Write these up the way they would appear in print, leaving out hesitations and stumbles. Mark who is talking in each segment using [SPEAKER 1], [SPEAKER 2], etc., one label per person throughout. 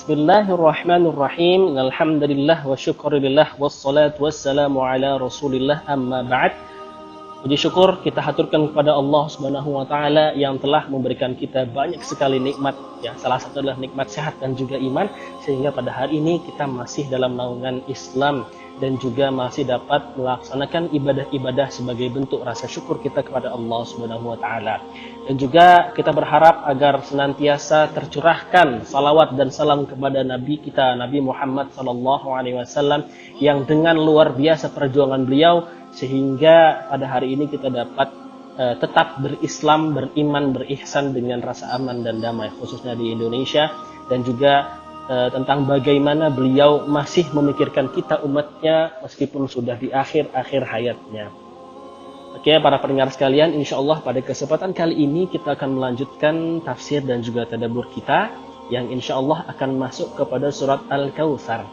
[SPEAKER 1] Bismillahirrahmanirrahim. Alhamdulillah wa syukurillah wassalatu wassalamu ala Rasulillah amma ba'd. Puji syukur kita haturkan kepada Allah Subhanahu wa taala yang telah memberikan kita banyak sekali nikmat, ya. Salah satu adalah nikmat sehat dan juga iman, sehingga pada hari ini kita masih dalam naungan Islam dan juga masih dapat melaksanakan ibadah-ibadah sebagai bentuk rasa syukur kita kepada Allah Subhanahu wa taala. Dan juga kita berharap agar senantiasa tercurahkan salawat dan salam kepada Nabi kita, Nabi Muhammad sallallahu alaihi wasallam, yang dengan luar biasa perjuangan beliau sehingga pada hari ini kita dapat tetap berislam, beriman, berihsan dengan rasa aman dan damai, khususnya di Indonesia, dan juga tentang bagaimana beliau masih memikirkan kita umatnya meskipun sudah di akhir-akhir hayatnya. Oke, para pendengar sekalian, insya Allah pada kesempatan kali ini kita akan melanjutkan tafsir dan juga tadabbur kita yang insya Allah akan masuk kepada surat Al-Kautsar.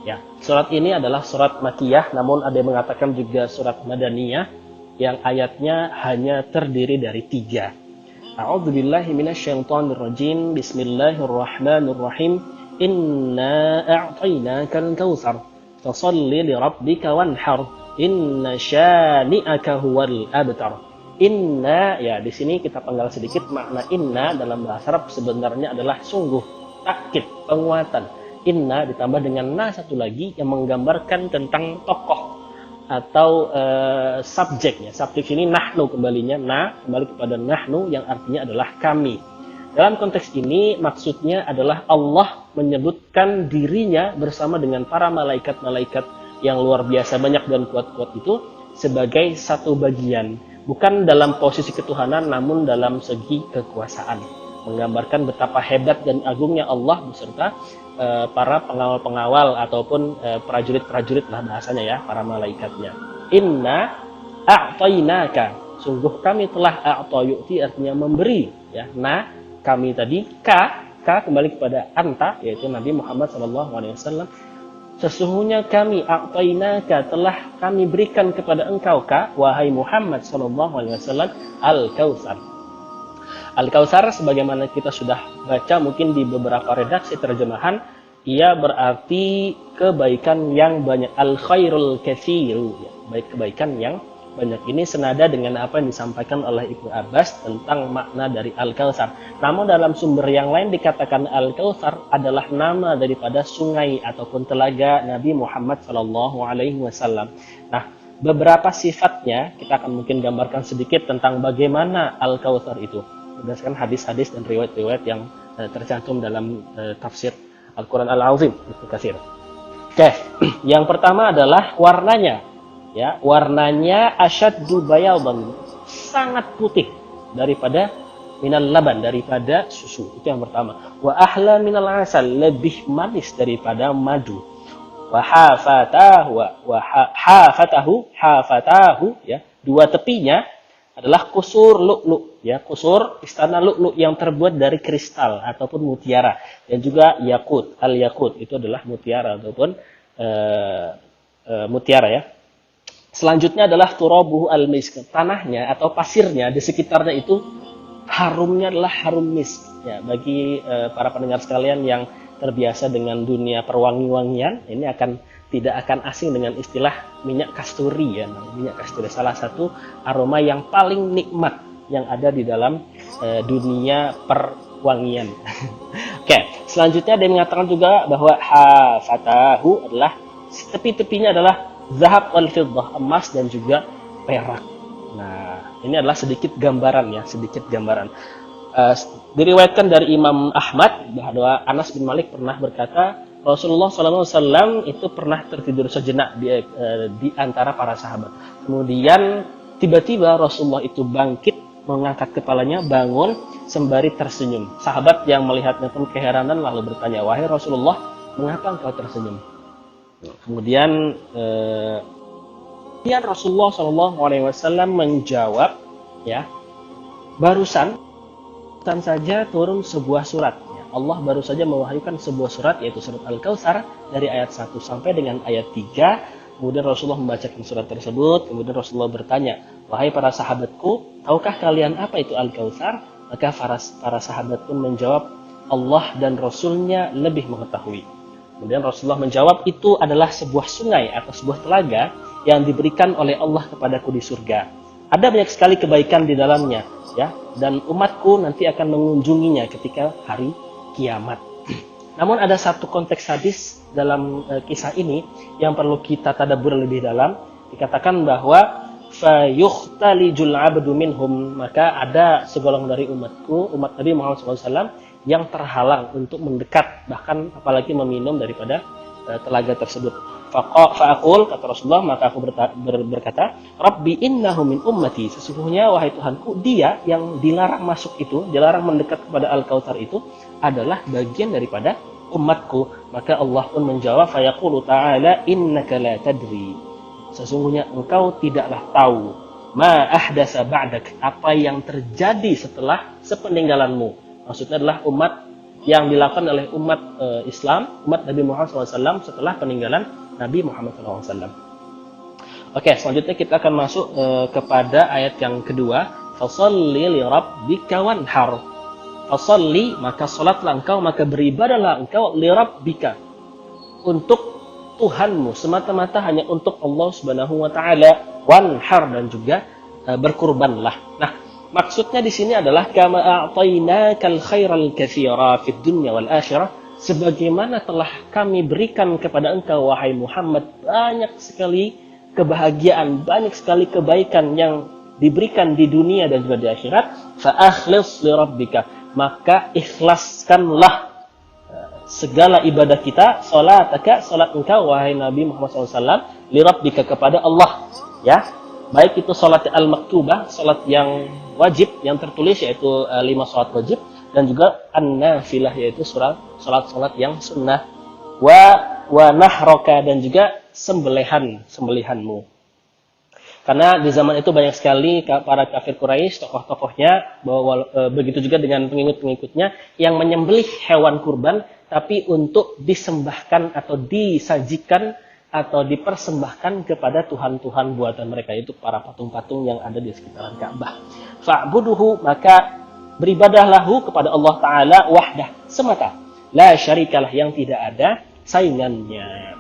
[SPEAKER 1] Ya, surat ini adalah surat Makkiyah, namun ada yang mengatakan juga surat Madaniyah yang ayatnya hanya terdiri dari 3. A'udzubillahi minasyaitonirrajim. Bismillahirrahmanirrahim. Inna a'tainakal kautsar fashalli lirabbika wanhar inna syani'aka huwal abtar. Inna, ya di sini kita penggal sedikit, makna inna dalam bahasa Arab sebenarnya adalah sungguh, takkid, penguatan. Inna ditambah dengan na satu lagi yang menggambarkan tentang tokoh atau subjeknya. Subjek ini nahnu kembalinya, kembali kepada nahnu yang artinya adalah kami. Dalam konteks ini maksudnya adalah Allah menyebutkan dirinya bersama dengan para malaikat-malaikat yang luar biasa banyak dan kuat-kuat itu sebagai satu bagian, bukan dalam posisi ketuhanan namun dalam segi kekuasaan, menggambarkan betapa hebat dan agungnya Allah beserta para pengawal-pengawal ataupun prajurit-prajurit lah bahasanya, ya, para malaikatnya. Inna a'tainaka, sungguh kami telah, a'ta yu'ti artinya memberi, ya. Kami tadi ka kembali kepada anta, yaitu Nabi Muhammad SAW. Sesungguhnya kami a'tainaka, telah kami berikan kepada engkau, ka, wahai Muhammad SAW, Al-Kautsar. Al-Kautsar sebagaimana kita sudah baca mungkin di beberapa redaksi terjemahan, ia berarti kebaikan yang banyak, al-khairul katsiru, ya, baik kebaikan yang banyak. Ini senada dengan apa yang disampaikan oleh Ibnu Abbas tentang makna dari Al-Kautsar. Namun dalam sumber yang lain dikatakan Al-Kautsar adalah nama daripada sungai ataupun telaga Nabi Muhammad SAW. Nah, beberapa sifatnya kita akan mungkin gambarkan sedikit tentang bagaimana Al-Kautsar itu berdasarkan hadis-hadis dan riwayat-riwayat yang tercantum dalam tafsir Al-Quran Al-Azim Ibnu Katsir. Oke, yang pertama adalah warnanya. Ya, warnanya asyaddu bayadan, sangat putih daripada minal laban, daripada susu. Itu yang pertama. Wa ahla minal asal, lebih manis daripada madu. Wa hafatahu, ya, dua tepinya adalah kusur lu'lu', ya, kusur istana lu'lu' yang terbuat dari kristal ataupun mutiara, dan juga yakut, al-yakut itu adalah mutiara ataupun mutiara, ya. Selanjutnya adalah turabuhu al-misk, tanahnya atau pasirnya di sekitarnya itu harumnya adalah harum misk, ya. Bagi para pendengar sekalian yang terbiasa dengan dunia perwangi-wangian, ini tidak akan asing dengan istilah minyak kasturi, ya. Minyak kasturi salah satu aroma yang paling nikmat yang ada di dalam dunia perwangian. Oke, selanjutnya dia mengatakan juga bahwa hafatahu adalah tepi-tepinya adalah zahab wal fiddah, emas dan juga perak. Nah, ini adalah sedikit gambaran, ya, sedikit gambaran. Diriwayatkan dari Imam Ahmad bahwa Anas bin Malik pernah berkata, Rasulullah SAW itu pernah tertidur sejenak di antara para sahabat. Kemudian tiba-tiba Rasulullah itu bangkit, mengangkat kepalanya, bangun sembari tersenyum. Sahabat yang melihatnya pun keheranan lalu bertanya, wahai Rasulullah, mengapa engkau tersenyum? Kemudian Rasulullah SAW menjawab, ya, barusan saja turun sebuah surat. Ya, Allah baru saja mewahyukan sebuah surat, yaitu surat Al-Kautsar dari ayat 1 sampai dengan ayat 3. Kemudian Rasulullah membacakan surat tersebut. Kemudian Rasulullah bertanya, wahai para sahabatku, tahukah kalian apa itu Al-Kautsar? Maka para sahabat pun menjawab, Allah dan Rasulnya lebih mengetahui. Kemudian Rasulullah menjawab, itu adalah sebuah sungai atau sebuah telaga yang diberikan oleh Allah kepadaku di surga. Ada banyak sekali kebaikan di dalamnya, ya, dan umatku nanti akan mengunjunginya ketika hari kiamat. Namun ada satu konteks hadis dalam kisah ini yang perlu kita tadabbur lebih dalam. Dikatakan bahwa fayukhtalijul abdu minhum, maka ada segolongan dari umatku, umat Nabi Muhammad SAW, yang terhalang untuk mendekat, bahkan apalagi meminum daripada telaga tersebut. Fa'aqul, kata Rasulullah, maka aku berkata, Rabbi innahu min ummati, sesungguhnya wahai Tuhanku, dia yang dilarang masuk itu, dilarang mendekat kepada Al-Kautsar itu adalah bagian daripada umatku. Maka Allah pun menjawab, fayaqulu ta'ala innaka la tadri, sesungguhnya engkau tidaklah tahu, ma ahdasa ba'dak, apa yang terjadi setelah sepeninggalanmu. Maksudnya adalah umat yang dilakukan oleh umat Islam, umat Nabi Muhammad SAW setelah peninggalan Nabi Muhammad SAW. Oke, selanjutnya kita akan masuk kepada ayat yang kedua. Fasalli li rabbika wanhar. Fasalli, maka salatlah engkau, maka beribadahlah engkau, li rabbika, untuk Tuhanmu, semata-mata hanya untuk Allah Subhanahu wa taala, wanhar, dan juga berkurbanlah. Nah, maksudnya di sini adalah kama a'tainakal khairal katsira fid dunya wal akhirah, sebagaimana telah kami berikan kepada engkau wahai Muhammad banyak sekali kebahagiaan, banyak sekali kebaikan yang diberikan di dunia dan juga di akhirat. Fa akhlis li rabbika, maka ikhlaskanlah segala ibadah kita, salataka, salat engkau wahai Nabi Muhammad SAW, li rabbika, kepada Allah, ya. Baik itu salat al-maktubah, salat yang wajib, yang tertulis, yaitu 5 salat wajib, dan juga an-nafilah, yaitu salat-salat yang sunnah, wa nahraka, dan juga sembelihanmu. Karena di zaman itu banyak sekali para kafir Quraisy, tokoh-tokohnya, begitu juga dengan pengikut-pengikutnya yang menyembelih hewan kurban, tapi untuk disembahkan atau disajikan atau dipersembahkan kepada Tuhan-Tuhan buatan mereka, itu para patung-patung yang ada di sekitaran Ka'bah. Fa'buduhu, maka beribadahlahu kepada Allah Ta'ala wahdah, semata, la syarikalah, yang tidak ada saingannya.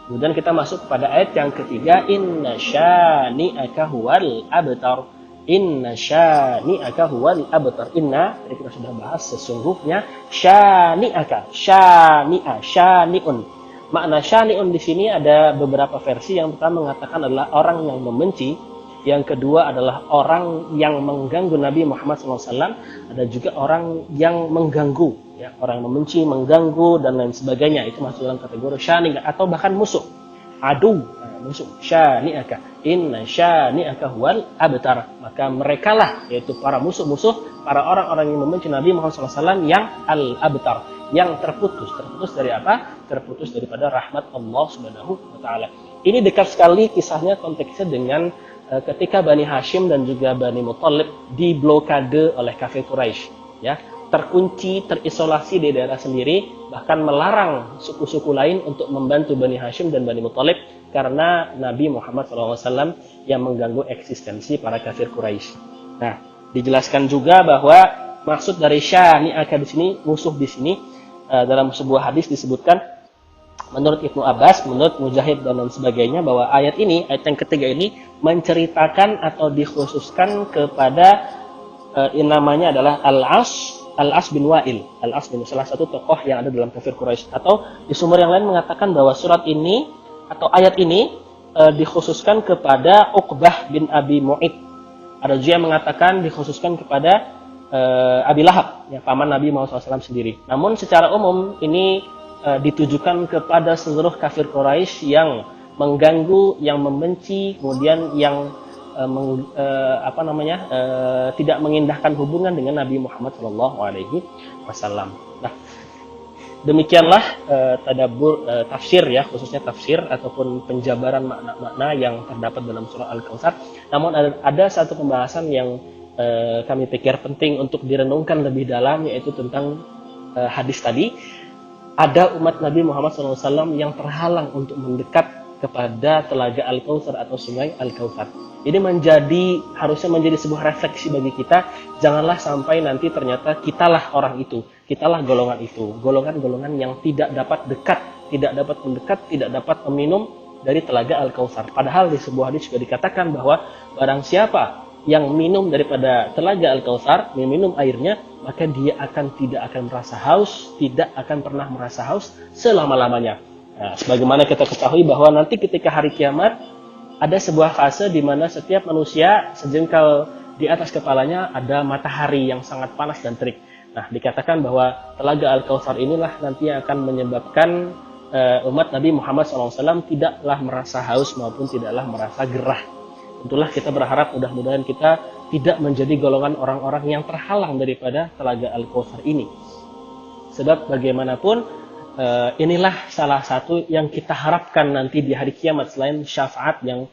[SPEAKER 1] Kemudian kita masuk kepada ayat yang ketiga, inna syani'aka huwal abtar. Inna syani'aka huwal abtar. Inna, tadi kita sudah bahas, sesungguhnya syani'aka, syani'un. Makna syani'un di sini ada beberapa versi. Yang pertama mengatakan adalah orang yang membenci, yang kedua adalah orang yang mengganggu Nabi Muhammad SAW, ada juga orang yang mengganggu, ya, orang membenci, mengganggu, dan lain sebagainya. Itu masuk dalam kategori syani', atau bahkan musuh, adu, musuh. Syani'aka, inna syani'aka huwal abtar, maka merekalah, yaitu para musuh-musuh, para orang-orang yang membenci Nabi Muhammad SAW, yang al-abtar, yang terputus dari apa? Terputus daripada rahmat Allah Subhanahu wa taala. Ini dekat sekali kisahnya, konteksnya dengan ketika Bani Hashim dan juga Bani Muthalib diblokade oleh kafir Quraisy, ya, terkunci, terisolasi di daerah sendiri, bahkan melarang suku-suku lain untuk membantu Bani Hashim dan Bani Muthalib karena Nabi Muhammad SAW yang mengganggu eksistensi para kafir Quraisy. Nah, dijelaskan juga bahwa maksud dari syani'aka di sini, musuh di sini, dalam sebuah hadis disebutkan, menurut Ibnu Abbas, menurut Mujahid, dan lain sebagainya, bahwa ayat ini, ayat yang ketiga ini, menceritakan atau dikhususkan kepada namanya adalah Al-As bin Wa'il. Al-As bin, salah satu tokoh yang ada dalam kafir Quraisy. Atau di sumber yang lain mengatakan bahwa surat ini atau ayat ini dikhususkan kepada Uqbah bin Abi Mu'id. Ada juga yang mengatakan dikhususkan kepada Abi Lahab, ya, paman Nabi Muhammad SAW sendiri. Namun secara umum ini ditujukan kepada seluruh kafir Quraisy yang mengganggu, yang membenci, kemudian yang tidak mengindahkan hubungan dengan Nabi Muhammad SAW. Nah, demikianlah tadabbur tafsir, ya, khususnya tafsir ataupun penjabaran makna-makna yang terdapat dalam surah Al-Kautsar. Namun ada satu pembahasan yang kami pikir penting untuk direnungkan lebih dalam, yaitu tentang hadis tadi. Ada umat Nabi Muhammad SAW yang terhalang untuk mendekat kepada telaga Al-Kautsar atau sungai Al-Kautsar. Ini harusnya menjadi sebuah refleksi bagi kita. Janganlah sampai nanti ternyata kitalah orang itu, kitalah golongan itu, golongan-golongan yang tidak dapat dekat, tidak dapat mendekat, tidak dapat meminum dari telaga Al-Kautsar. Padahal di sebuah hadis juga dikatakan bahwa barang siapa yang minum daripada telaga Al-Kautsar, meminum airnya, maka dia tidak akan merasa haus, tidak akan pernah merasa haus selama-lamanya. Nah, sebagaimana kita ketahui bahwa nanti ketika hari kiamat ada sebuah fase di mana setiap manusia sejengkal di atas kepalanya ada matahari yang sangat panas dan terik. Nah, dikatakan bahwa telaga Al-Kautsar inilah nanti yang akan menyebabkan umat Nabi Muhammad SAW tidaklah merasa haus maupun tidaklah merasa gerah. Tentulah kita berharap mudah-mudahan kita tidak menjadi golongan orang-orang yang terhalang daripada telaga Al-Kautsar ini. Sebab bagaimanapun inilah salah satu yang kita harapkan nanti di hari kiamat selain syafaat yang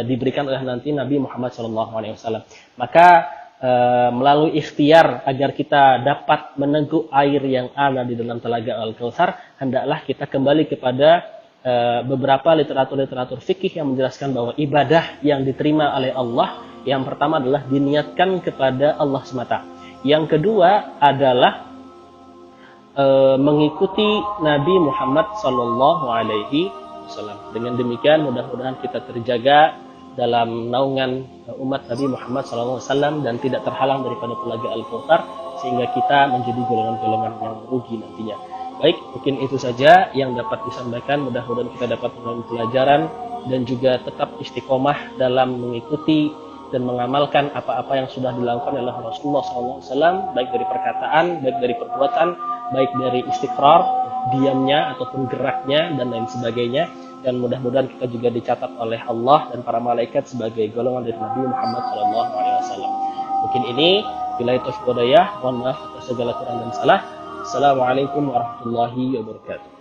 [SPEAKER 1] diberikan oleh nanti Nabi Muhammad SAW. Maka melalui ikhtiar agar kita dapat meneguk air yang ada di dalam telaga Al-Kautsar, hendaklah kita kembali kepada beberapa literatur fikih yang menjelaskan bahwa ibadah yang diterima oleh Allah yang pertama adalah diniatkan kepada Allah semata. Yang kedua adalah mengikuti Nabi Muhammad SAW. Dengan demikian mudah-mudahan kita terjaga dalam naungan umat Nabi Muhammad SAW dan tidak terhalang daripada telaga Al-Kautsar sehingga kita menjadi golongan-golongan yang rugi nantinya. Baik, mungkin itu saja yang dapat disampaikan. Mudah-mudahan kita dapat mengambil pelajaran dan juga tetap istiqomah dalam mengikuti dan mengamalkan apa-apa yang sudah dilakukan oleh Rasulullah SAW, baik dari perkataan, baik dari perbuatan, baik dari istiqrar, diamnya ataupun geraknya dan lain sebagainya. Dan mudah-mudahan kita juga dicatat oleh Allah dan para malaikat sebagai golongan dari Nabi Muhammad SAW. Mungkin ini billahi taufiq wal hidayah. Mohon maaf atas segala kurang dan salah. Assalamualaikum warahmatullahi wabarakatuh.